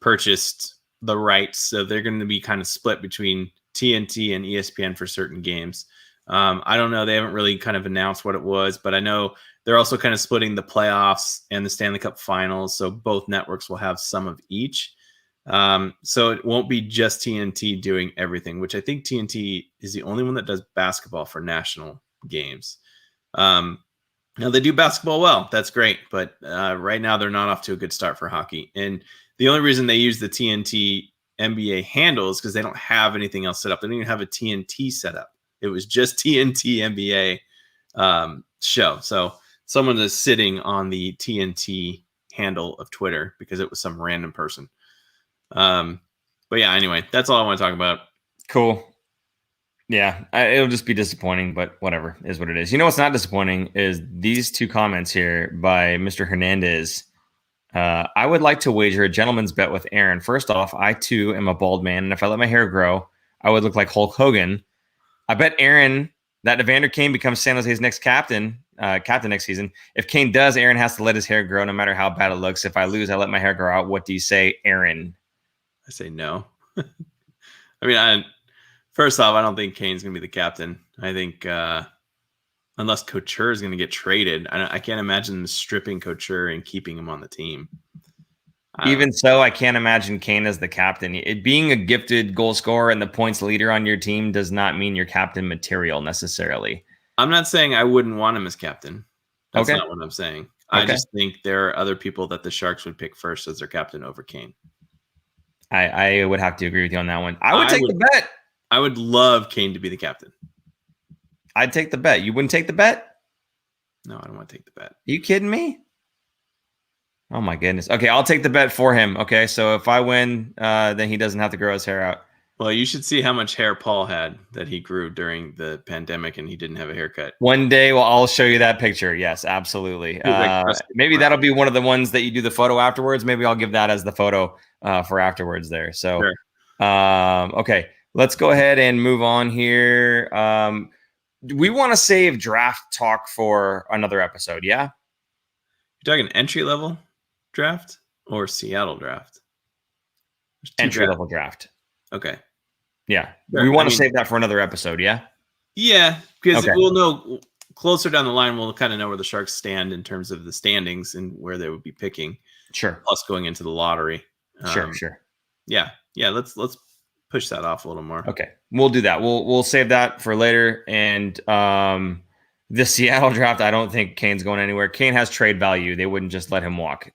purchased the rights, so they're going to be kind of split between TNT and ESPN for certain games. I don't know. They haven't really kind of announced what it was, but I know they're also kind of splitting the playoffs and the Stanley Cup Finals, so both networks will have some of each. So it won't be just TNT doing everything, which I think TNT is the only one that does basketball for national games. Now they do basketball well. That's great. But right now they're not off to a good start for hockey. And the only reason they use the TNT NBA handle is because they don't have anything else set up. They don't even have a TNT set up. It was just TNT NBA show. So someone is sitting on the TNT handle of Twitter because it was some random person. But yeah, anyway, that's all I want to talk about. Cool. Yeah, it'll just be disappointing, but whatever is what it is. You know what's not disappointing is these two comments here by Mr. Hernandez. I would like to wager a gentleman's bet with Aaron. First off, I too am a bald man, and if I let my hair grow, I would look like Hulk Hogan. I bet Aaron that Evander Kane becomes San Jose's next captain next season. If Kane does, Aaron has to let his hair grow no matter how bad it looks. If I lose, I let my hair grow out. What do you say, Aaron? I say no. I mean, first off, I don't think Kane's going to be the captain. I think unless Couture is going to get traded, I can't imagine stripping Couture and keeping him on the team. Even so, I can't imagine Kane as the captain. Being a gifted goal scorer and the points leader on your team does not mean you're captain material necessarily. I'm not saying I wouldn't want him as captain. That's okay. not what I'm saying. Okay. I just think there are other people that the Sharks would pick first as their captain over Kane. I would have to agree with you on that one. I would take the bet. I would love Kane to be the captain. I'd take the bet. You wouldn't take the bet? No, I don't want to take the bet. Are you kidding me? Oh, my goodness. Okay, I'll take the bet for him. Okay, so if I win, then he doesn't have to grow his hair out. Well, you should see how much hair Paul had that he grew during the pandemic and he didn't have a haircut. One day, I'll show you that picture. Yes, absolutely. Maybe that'll be one of the ones that you do the photo afterwards. Maybe I'll give that as the photo for afterwards there. So, sure. Okay, let's go ahead and move on here. We want to save draft talk for another episode, yeah? You're talking entry-level draft or Seattle draft? Entry-level draft. Okay. Yeah. Sure. We want to save that for another episode, yeah? Yeah, because we'll know closer down the line, we'll kind of know where the Sharks stand in terms of the standings and where they would be picking. Sure. Plus going into the lottery. Sure. Yeah. Let's push that off a little more. Okay. We'll do that. We'll save that for later. And the Seattle draft, I don't think Kane's going anywhere. Kane has trade value. They wouldn't just let him walk.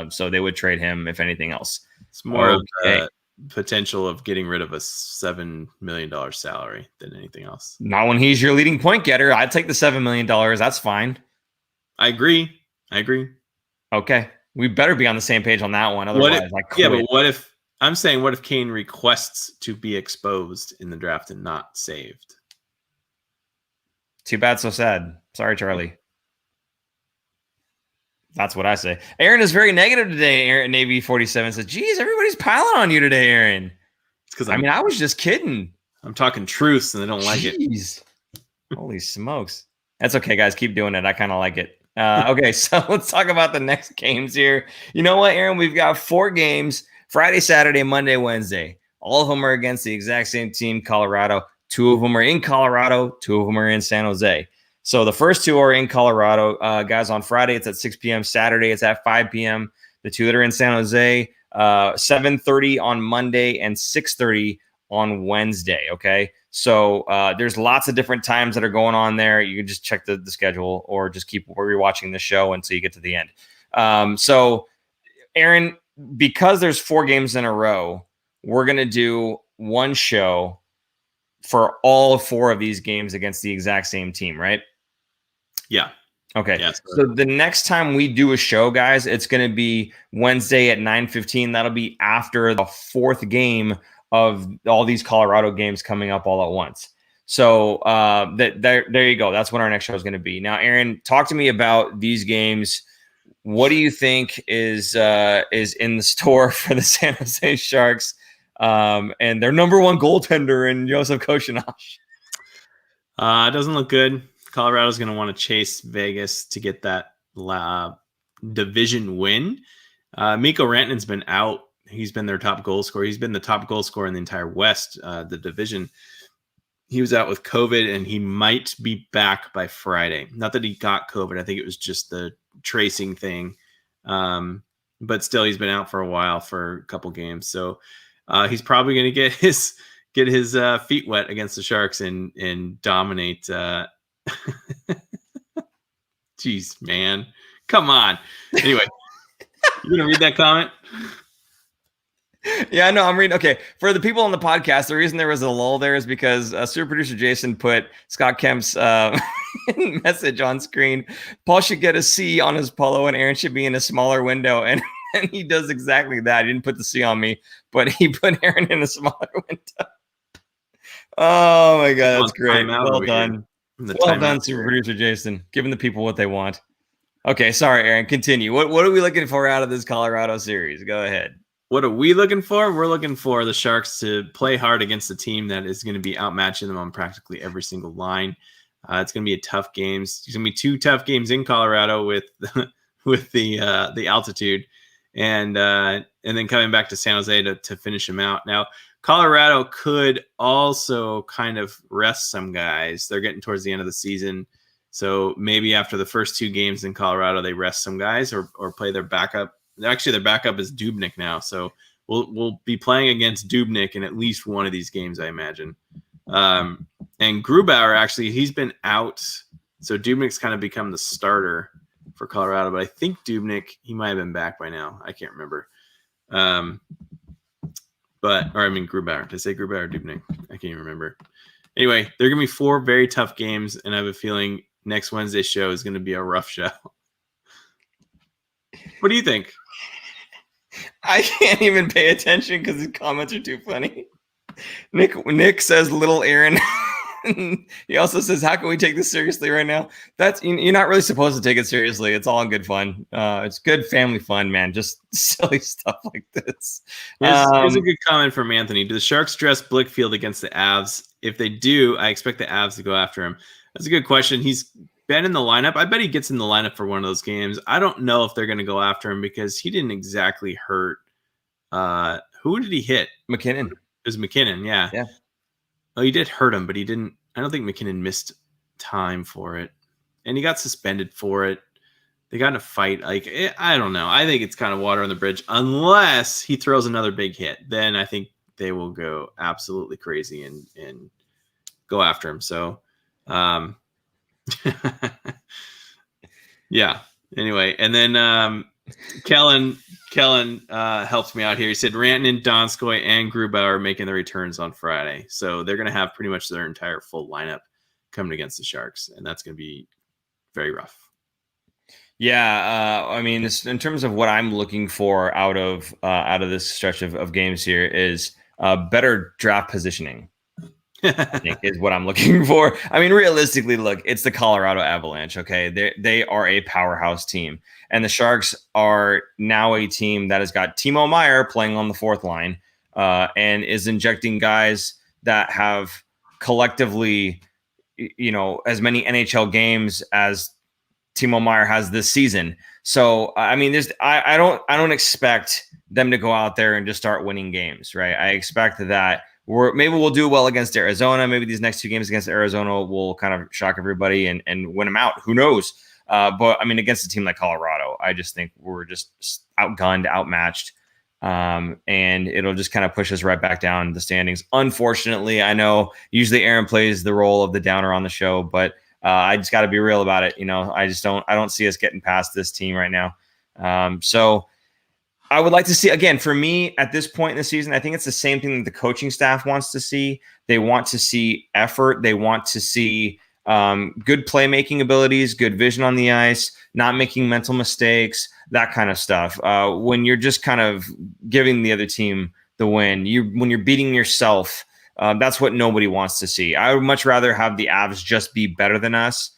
So they would trade him if anything else. It's more of the potential of getting rid of a $7 million salary than anything else. Not when he's your leading point getter. I'd take the $7 million. That's fine. I agree. Okay. We better be on the same page on that one. Otherwise, I quit. Yeah, but what if Kane requests to be exposed in the draft and not saved? Too bad, so sad. Sorry, Charlie. That's what I say. Aaron is very negative today. Aaron Navy 47 says, geez, everybody's piling on you today, Aaron. It's because I was just kidding. I'm talking truths and they don't like it. Holy smokes. That's okay, guys. Keep doing it. I kind of like it. Okay, so let's talk about the next games here. You know what, Aaron? We've got 4 games, Friday, Saturday, Monday, Wednesday. All of them are against the exact same team, Colorado. 2 of them are in Colorado. 2 of them are in San Jose. So the first 2 are in Colorado. Guys, on Friday, it's at 6 p.m. Saturday, it's at 5 p.m. The 2 that are in San Jose, 7:30 on Monday and 6:30 on Wednesday, okay? So there's lots of different times that are going on there. You can just check the schedule or just keep rewatching the show until you get to the end. So, Aaron, because there's 4 games in a row, we're going to do one show for all 4 of these games against the exact same team, right? Yeah. Okay. Yes. So the next time we do a show, guys, it's going to be Wednesday at 9:15. That'll be after the 4th game of all these Colorado games coming up all at once. So there you go. That's when our next show is going to be. Now, Aaron, talk to me about these games. What do you think is in the store for the San Jose Sharks and their number 1 goaltender in Josef Koshinash? It doesn't look good. Colorado's going to want to chase Vegas to get that division win. Mikko Rantanen's been out. He's been their top goal scorer. He's been the top goal scorer in the entire West, the division. He was out with COVID, and he might be back by Friday. Not that he got COVID. I think it was just the tracing thing. But still, he's been out for a while for a couple games. So he's probably going to get his feet wet against the Sharks and dominate. Jeez, man. Come on. Anyway, you going to read that comment? Yeah, no, I'm reading. Okay, for the people on the podcast, the reason there was a lull there is because super producer Jason put Scott Kemp's message on screen. Paul should get a C on his polo, and Aaron should be in a smaller window. And he does exactly that. He didn't put the C on me, but he put Aaron in a smaller window. Oh my God, that's great. Well done. Well done, super producer Jason. Giving the people what they want. Okay, sorry, Aaron. Continue. What are we looking for out of this Colorado series? Go ahead. What are we looking for? We're looking for the Sharks to play hard against a team that is going to be outmatching them on practically every single line. It's going to be a tough game. It's going to be 2 tough games in Colorado with the altitude, and then coming back to San Jose to finish them out. Now, Colorado could also kind of rest some guys. They're getting towards the end of the season, so maybe after the first 2 games in Colorado, they rest some guys or play their backup. Actually, their backup is Dubnyk now, so we'll be playing against Dubnyk in at least one of these games, I imagine. And Grubauer, actually, he's been out, so Dubnyk's kind of become the starter for Colorado. But I think Dubnyk, he might have been back by now. I can't remember. Grubauer. Did I say Grubauer or Dubnyk? I can't even remember. Anyway, there are going to be 4 very tough games, and I have a feeling next Wednesday's show is going to be a rough show. What do you think? I can't even pay attention because his comments are too funny. Nick says, "Little Aaron." He also says, "How can we take this seriously right now?" You're not really supposed to take it seriously. It's all in good fun. It's good family fun, man. Just silly stuff like this. Here's a good comment from Anthony. Do the Sharks dress Blickfield against the Avs? If they do, I expect the Avs to go after him. That's a good question. He's been in the lineup. I bet he gets in the lineup for one of those games. I don't know if they're going to go after him because he didn't exactly hurt. Who did he hit? McKinnon. It was McKinnon, yeah. Yeah. Oh, he did hurt him, but he didn't. I don't think McKinnon missed time for it. And he got suspended for it. They got in a fight. I don't know. I think it's kind of water on the bridge unless he throws another big hit. Then I think they will go absolutely crazy and go after him. So, yeah. Anyway, and then Kellen helps me out here. He said Rantanen, Donskoy, and Grubauer are making their returns on Friday, so they're going to have pretty much their entire full lineup coming against the Sharks, and that's going to be very rough. Yeah, I mean, in terms of what I'm looking for out of this stretch of games here is better draft positioning. I think is what I'm looking for. I mean, realistically, look, it's the Colorado Avalanche. Okay, they are a powerhouse team, and the Sharks are now a team that has got Timo Meier playing on the 4th line, and is injecting guys that have collectively, as many NHL games as Timo Meier has this season. So, I mean, I don't expect them to go out there and just start winning games, right? I expect that. Maybe we'll do well against Arizona. Maybe these next 2 games against Arizona will kind of shock everybody and win them out. Who knows? But I mean, against a team like Colorado, I just think we're just outgunned, outmatched, and it'll just kind of push us right back down the standings. Unfortunately, I know usually Aaron plays the role of the downer on the show, but I just got to be real about it. I don't see us getting past this team right now. So I would like to see, again, for me at this point in the season, I think it's the same thing that the coaching staff wants to see. They want to see effort. They want to see good playmaking abilities, good vision on the ice, not making mental mistakes, that kind of stuff. When you're just kind of giving the other team the win, when you're beating yourself, that's what nobody wants to see. I would much rather have the Avs just be better than us,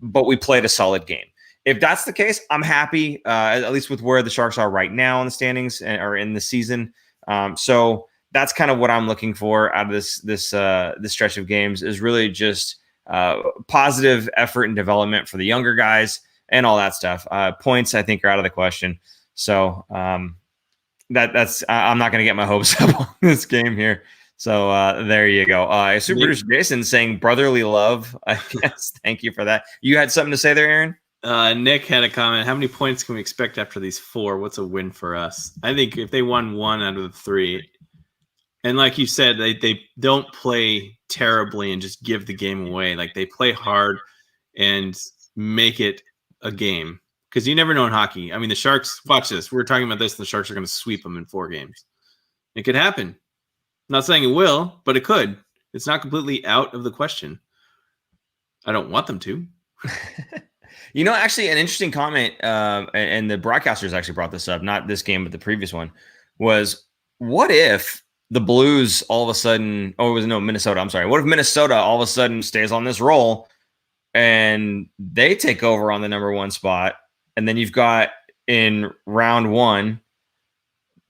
but we played a solid game. If that's the case, I'm happy, at least with where the Sharks are right now in the standings or in the season. So that's kind of what I'm looking for out of this stretch of games is really just positive effort and development for the younger guys, and all that stuff. Points, I think, are out of the question. So that's I'm not going to get my hopes up on this game here. So there you go. Super Producer Jason saying brotherly love. I guess. Thank you for that. You had something to say there, Aaron? Nick had a comment. How many points can we expect after these 4? What's a win for us? I think if they won 1 out of the 3, and like you said, they don't play terribly and just give the game away. Like they play hard and make it a game, because you never know in hockey. I mean, the Sharks, watch this. We're talking about this, and the Sharks are going to sweep them in 4 games. It could happen. I'm not saying it will, but it could. It's not completely out of the question. I don't want them to. You know, actually, an interesting comment, and the broadcasters actually brought this up, not this game, but the previous one, was what if the Blues all of a sudden, Minnesota, I'm sorry. What if Minnesota all of a sudden stays on this roll and they take over on the number 1 spot, and then you've got in round 1,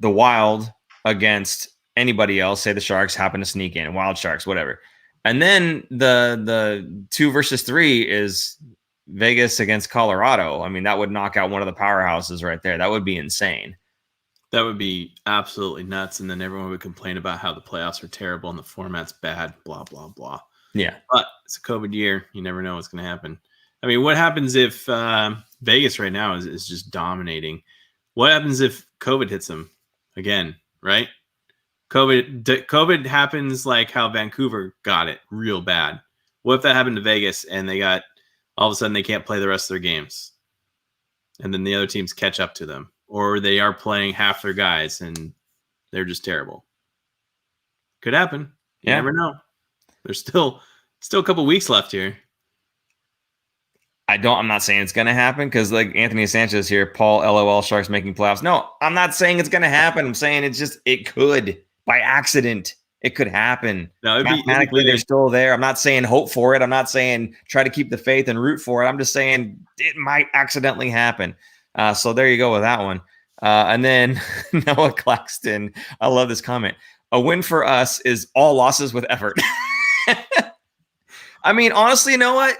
the Wild against anybody else, say the Sharks happen to sneak in, Wild Sharks, whatever. And then the 2 versus 3 is Vegas against Colorado. I mean, that would knock out one of the powerhouses right there. That would be insane. That would be absolutely nuts. And then everyone would complain about how the playoffs are terrible and the format's bad, blah, blah, blah. Yeah. But it's a COVID year. You never know what's going to happen. I mean, what happens if Vegas right now is just dominating? What happens if COVID hits them again, right? COVID happens like how Vancouver got it real bad. What if that happened to Vegas and they got, all of a sudden they can't play the rest of their games, and then the other teams catch up to them, or they are playing half their guys and they're just terrible? Could happen. You never know. There's still a couple weeks left here. I'm not saying it's going to happen, because like Anthony Sanchez here, Paul, LOL, Sharks making playoffs. No, I'm not saying it's going to happen. I'm saying it could, by accident. It could happen. No, mathematically, they're still there. I'm not saying hope for it. I'm not saying try to keep the faith and root for it. I'm just saying it might accidentally happen. So there you go with that one. And then Noah Claxton, I love this comment. A win for us is all losses with effort. I mean, honestly, Noah,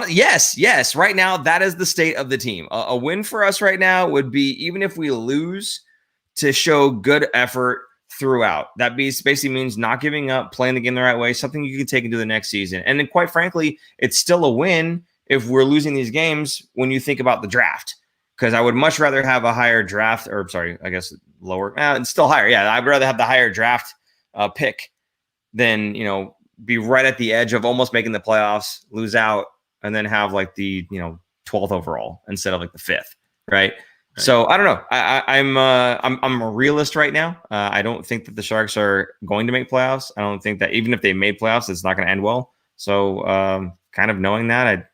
yes. Right now, that is the state of the team. A win for us right now would be, even if we lose, to show good effort throughout. That basically means not giving up, playing the game the right way, something you can take into the next season. And then, quite frankly, it's still a win if we're losing these games when you think about the draft, because I would much rather have a higher draft, or sorry, I guess lower. It's still higher. Yeah, I'd rather have the higher draft pick than, be right at the edge of almost making the playoffs, lose out, and then have like the 12th overall instead of like the 5th, right? So I don't know. I'm a realist right now. I don't think that the Sharks are going to make playoffs. I don't think that even if they made playoffs, it's not going to end well. So kind of knowing that,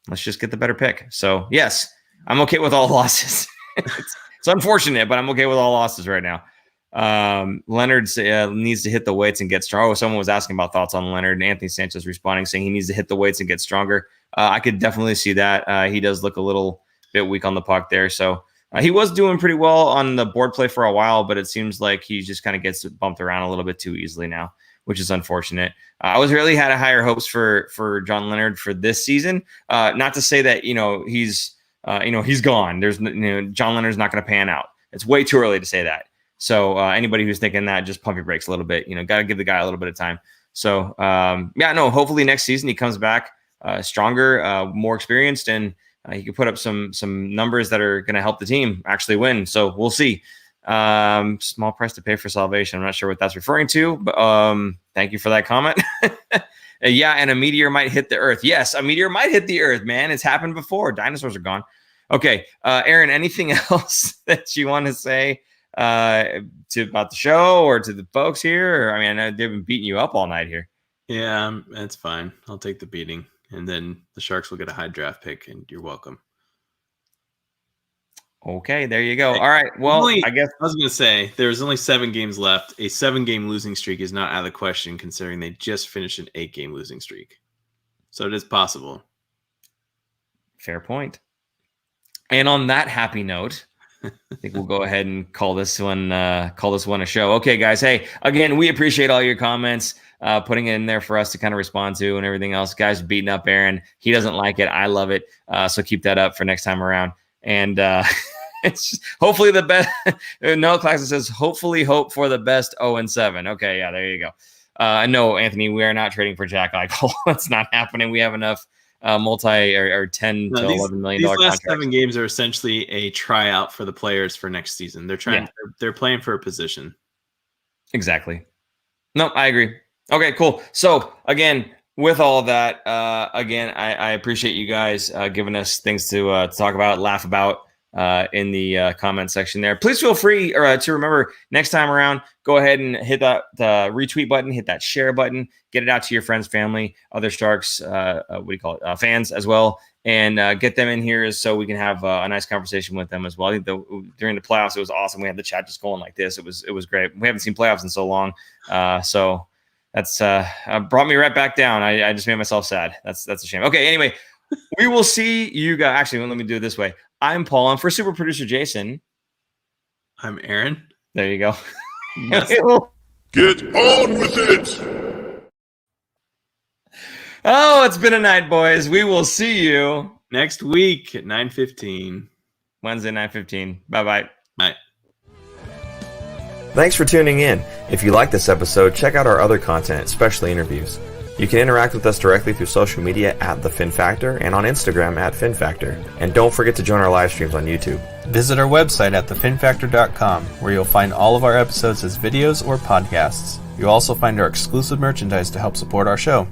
let's just get the better pick. So yes, I'm okay with all losses. It's unfortunate, but I'm okay with all losses right now. Leonard needs to hit the weights and get strong. Someone was asking about thoughts on Leonard, and Anthony Sanchez responding saying he needs to hit the weights and get stronger. I could definitely see that. He does look a little bit weak on the puck there. So he was doing pretty well on the board play for a while, but it seems like he just kind of gets bumped around a little bit too easily now, which is unfortunate. I was really had higher hopes for John Leonard for this season. Not to say that, he's gone. There's John Leonard's not going to pan out. It's way too early to say that. So anybody who's thinking that, just pump your brakes a little bit. Got to give the guy a little bit of time. So hopefully next season he comes back stronger, more experienced, and he could put up some numbers that are going to help the team actually win. So we'll see. Small price to pay for salvation. I'm not sure what that's referring to, but thank you for that comment. And a meteor might hit the earth. Yes, a meteor might hit the earth, man. It's happened before. Dinosaurs are gone. Okay. Aaron, anything else that you want to say about the show or to the folks here? I know they've been beating you up all night here. Yeah, that's fine. I'll take the beating. And then the Sharks will get a high draft pick, and you're welcome. Okay, there you go. All right. Well, I guess I was going to say there's only 7 games left. A 7-game losing streak is not out of the question, considering they just finished an 8-game losing streak. So it is possible. Fair point. And on that happy note, I think we'll go ahead and call this one a show. Okay, guys. Hey, again, we appreciate all your comments. putting it in there for us to kind of respond to and everything else. Guys beating up Aaron. He doesn't like it. I love it. So keep that up for next time around. And it's just, hopefully the best. Noah Claxton says, hopefully hope for the best 0-7. Okay, yeah, there you go. No, Anthony, we are not trading for Jack Eichel. That's not happening. We have enough multi or 10 to $11 million these last contracts. 7 games are essentially a tryout for the players for next season. They're trying. Yeah. They're playing for a position. Exactly. No, I agree. Okay, cool. So again, with all of that, again, I appreciate you guys giving us things to talk about, laugh about in the comment section there. Please feel free to remember next time around, go ahead and hit that retweet button, hit that share button, get it out to your friends, family, other Sharks, fans as well, and get them in here so we can have a nice conversation with them as well. I think during the playoffs, it was awesome. We had the chat just going like this. It was great. We haven't seen playoffs in so long. So that's brought me right back down. I just made myself sad. That's a shame. Okay, anyway, we will see you guys. Actually, let me do it this way. I'm Paul, and for super producer Jason, I'm Aaron. There you go. Yes. Get on with it. Oh, it's been a night, boys. We will see you next week at 9:15. Wednesday, 9:15. Bye-bye. Bye. Thanks for tuning in. If you like this episode, check out our other content, especially interviews. You can interact with us directly through social media at The Fin Factor and on Instagram at Fin Factor. And don't forget to join our live streams on YouTube. Visit our website at thefinfactor.com, where you'll find all of our episodes as videos or podcasts. You'll also find our exclusive merchandise to help support our show.